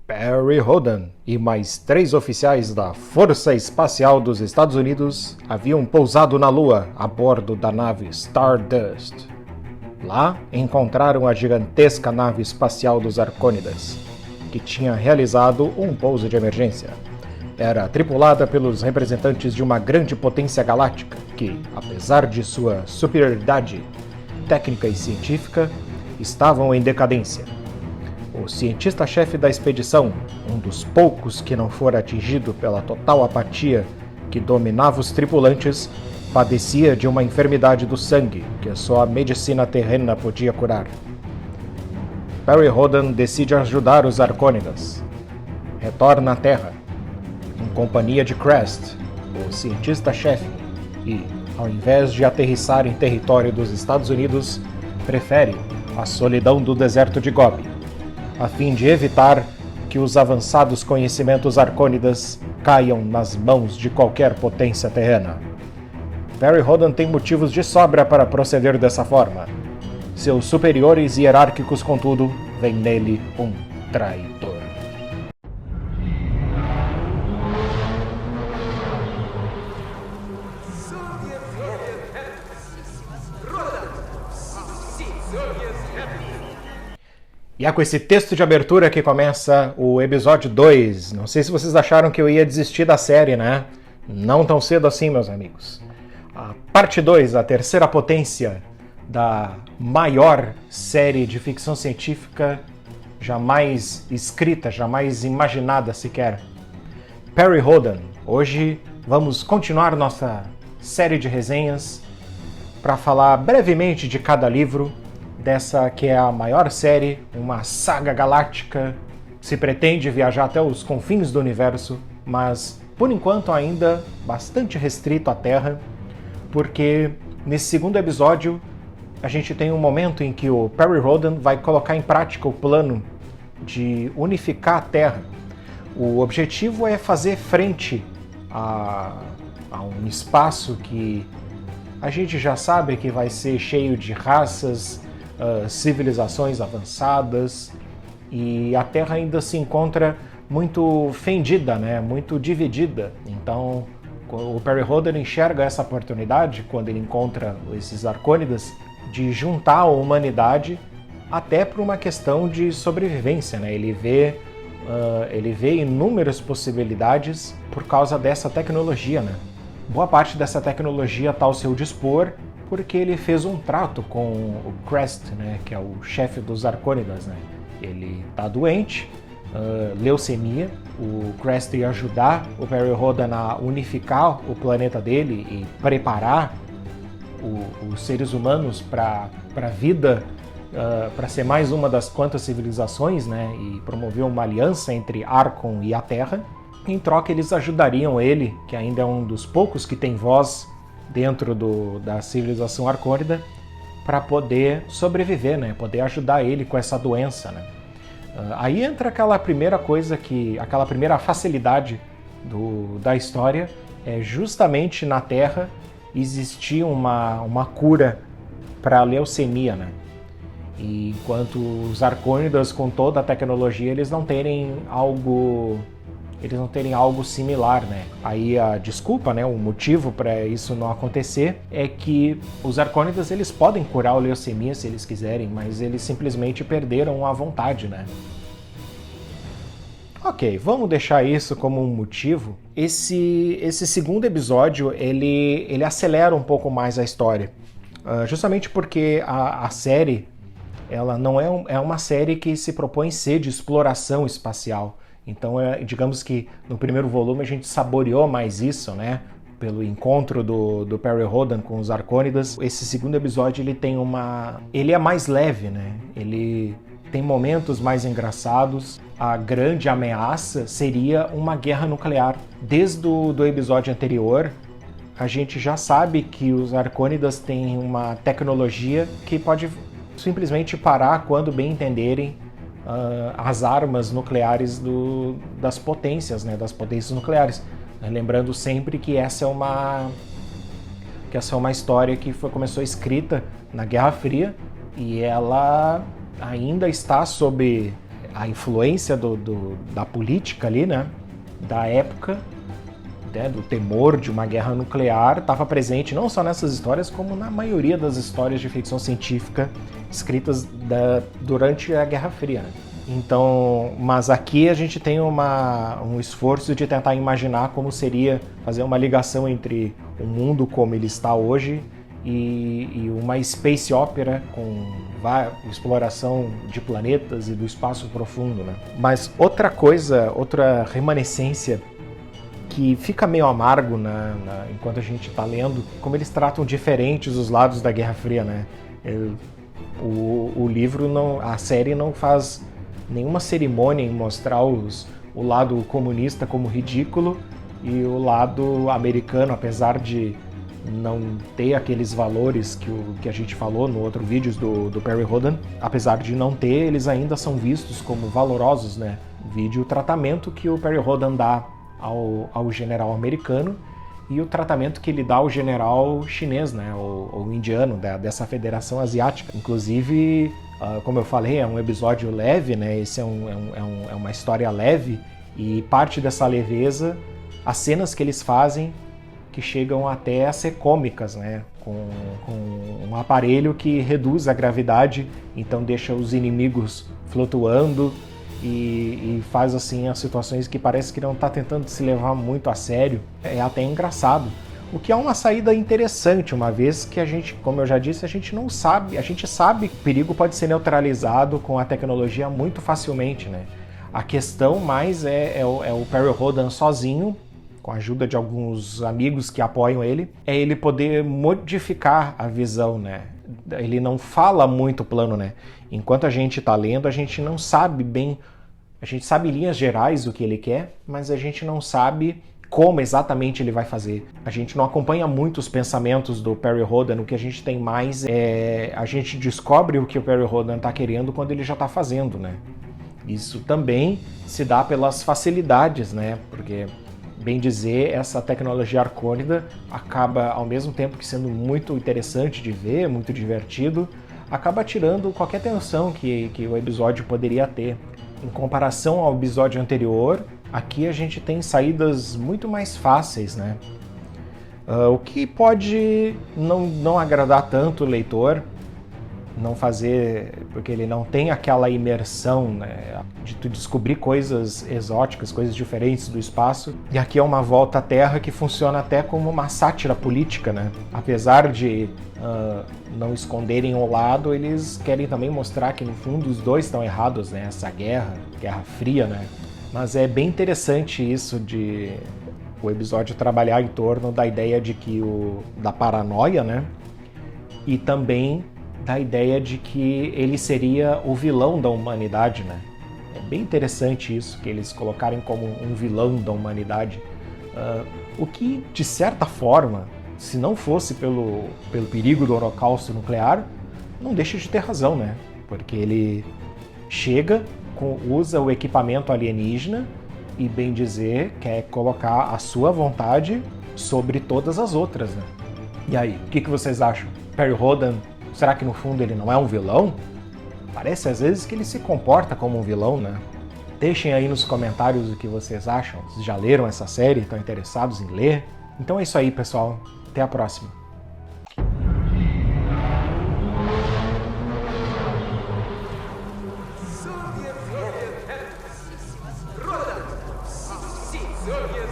Perry Rhodan e mais 3 oficiais da Força Espacial dos Estados Unidos haviam pousado na Lua a bordo da nave Stardust. Lá encontraram a gigantesca nave espacial dos Arcônidas, que tinha realizado um pouso de emergência. Era tripulada pelos representantes de uma grande potência galáctica que, apesar de sua superioridade técnica e científica, estavam em decadência. O cientista-chefe da expedição, um dos poucos que não fora atingido pela total apatia que dominava os tripulantes, padecia de uma enfermidade do sangue que só a medicina terrena podia curar. Perry Rhodan decide ajudar os Arcônidas. Retorna à Terra, em companhia de Crest, o cientista-chefe, e, ao invés de aterrissar em território dos Estados Unidos, prefere a solidão do deserto de Gobi, a fim de evitar que os avançados conhecimentos arcônidas caiam nas mãos de qualquer potência terrena. Perry Rhodan tem motivos de sobra para proceder dessa forma. Seus superiores hierárquicos, contudo, veem nele um traidor. E é com esse texto de abertura que começa o episódio 2. Não sei se vocês acharam que eu ia desistir da série, né? Não tão cedo assim, meus amigos. A parte 2, a terceira potência da maior série de ficção científica jamais escrita, jamais imaginada sequer. Perry Rhodan. Hoje vamos continuar nossa série de resenhas para falar brevemente de cada livro dessa que é a maior série, uma saga galáctica, se pretende viajar até os confins do universo, mas por enquanto ainda bastante restrito à Terra, porque nesse segundo episódio a gente tem um momento em que o Perry Rhodan vai colocar em prática o plano de unificar a Terra. O objetivo é fazer frente a um espaço que a gente já sabe que vai ser cheio de raças, civilizações avançadas, e a Terra ainda se encontra muito fendida, né? Muito dividida. Então o Perry Rhodan enxerga essa oportunidade, quando ele encontra esses Arcônidas, de juntar a humanidade até por uma questão de sobrevivência, né? Ele vê inúmeras possibilidades por causa dessa tecnologia, né? Boa parte dessa tecnologia está ao seu dispor porque ele fez um trato com o Crest, né, que é o chefe dos Arcônidas, né? Ele está doente, leucemia. O Crest ia ajudar o Perry Rhodan a unificar o planeta dele e preparar os seres humanos para a vida, para ser mais uma das quantas civilizações, né, e promover uma aliança entre Arcon e a Terra. Em troca, eles ajudariam ele, que ainda é um dos poucos que tem voz dentro da civilização arcônida, para poder sobreviver, né? Poder ajudar ele com essa doença, né? Aí entra aquela primeira coisa, aquela primeira facilidade da história, é justamente na Terra existir uma cura para a leucemia, né? E enquanto os Arcônidas, com toda a tecnologia, eles não terem algo similar, né? Aí a desculpa, né, o motivo para isso não acontecer é que os Arcônidas, eles podem curar a leucemia se eles quiserem, mas eles simplesmente perderam a vontade, né? Ok, vamos deixar isso como um motivo. Esse segundo episódio, ele acelera um pouco mais a história, justamente porque a série, ela não é uma série que se propõe ser de exploração espacial. Então, digamos que no primeiro volume a gente saboreou mais isso, né? Pelo encontro do Perry Rhodan com os Arcônidas. Esse segundo episódio, ele é mais leve, né? Ele tem momentos mais engraçados. A grande ameaça seria uma guerra nuclear. Desde o episódio anterior, a gente já sabe que os Arcônidas têm uma tecnologia que pode simplesmente parar quando bem entenderem as armas nucleares das potências, né, das potências nucleares. Lembrando sempre que essa é uma história que começou escrita na Guerra Fria, e ela ainda está sob a influência da política ali, né, da época, né, do temor de uma guerra nuclear, estava presente não só nessas histórias, como na maioria das histórias de ficção científica escritas durante a Guerra Fria, né? Então, mas aqui a gente tem um esforço de tentar imaginar como seria fazer uma ligação entre o mundo como ele está hoje e uma space opera com exploração de planetas e do espaço profundo, né? Mas outra coisa, outra remanescência que fica meio amargo enquanto a gente está lendo, como eles tratam diferentes os lados da Guerra Fria, né? O livro, a série não faz nenhuma cerimônia em mostrar o lado comunista como ridículo e o lado americano, apesar de não ter aqueles valores que a gente falou no outro vídeo do Perry Rhodan, apesar de não ter, eles ainda são vistos como valorosos, né? Vide o tratamento que o Perry Rhodan dá ao general americano e o tratamento que ele dá ao general chinês, né? ou indiano, dessa federação asiática. Inclusive, como eu falei, é um episódio leve, né? Esse é uma história leve, e parte dessa leveza, as cenas que eles fazem, que chegam até a ser cômicas, né? Com um aparelho que reduz a gravidade, então deixa os inimigos flutuando e faz assim as situações que parece que não está tentando se levar muito a sério. É até engraçado. O que é uma saída interessante, uma vez que a gente, como eu já disse, a gente sabe que o perigo pode ser neutralizado com a tecnologia muito facilmente, né? A questão mais é o Perry Rhodan sozinho, com a ajuda de alguns amigos que apoiam ele, é ele poder modificar a visão, né? Ele não fala muito plano, né? Enquanto a gente está lendo, a gente não sabe bem, a gente sabe em linhas gerais o que ele quer, mas a gente não sabe como exatamente ele vai fazer. A gente não acompanha muito os pensamentos do Perry Rhodan, o que a gente tem mais a gente descobre o que o Perry Rhodan está querendo quando ele já está fazendo, né? Isso também se dá pelas facilidades, né? Porque, bem dizer, essa tecnologia arcônida acaba, ao mesmo tempo que sendo muito interessante de ver, muito divertido, acaba tirando qualquer tensão que o episódio poderia ter. Em comparação ao episódio anterior, aqui a gente tem saídas muito mais fáceis, né? O que pode não agradar tanto o leitor, não fazer, porque ele não tem aquela imersão, né, de tu descobrir coisas exóticas, coisas diferentes do espaço. E aqui é uma volta à Terra que funciona até como uma sátira política, né? Apesar de não esconderem o lado, eles querem também mostrar que no fundo os dois estão errados, né? Essa Guerra Fria, né? Mas é bem interessante isso de o episódio trabalhar em torno da ideia de que da paranoia, né? E também da ideia de que ele seria o vilão da humanidade, né? É bem interessante isso, que eles colocarem como um vilão da humanidade. O que, de certa forma, se não fosse pelo perigo do holocausto nuclear, não deixa de ter razão, né? Porque ele chega, usa o equipamento alienígena e, bem dizer, quer colocar a sua vontade sobre todas as outras, né? E aí, o que vocês acham? Perry Rhodan, será que no fundo ele não é um vilão? Parece às vezes que ele se comporta como um vilão, né? Deixem aí nos comentários o que vocês acham. Vocês já leram essa série? Estão interessados em ler? Então é isso aí, pessoal. Até a próxima. Soviet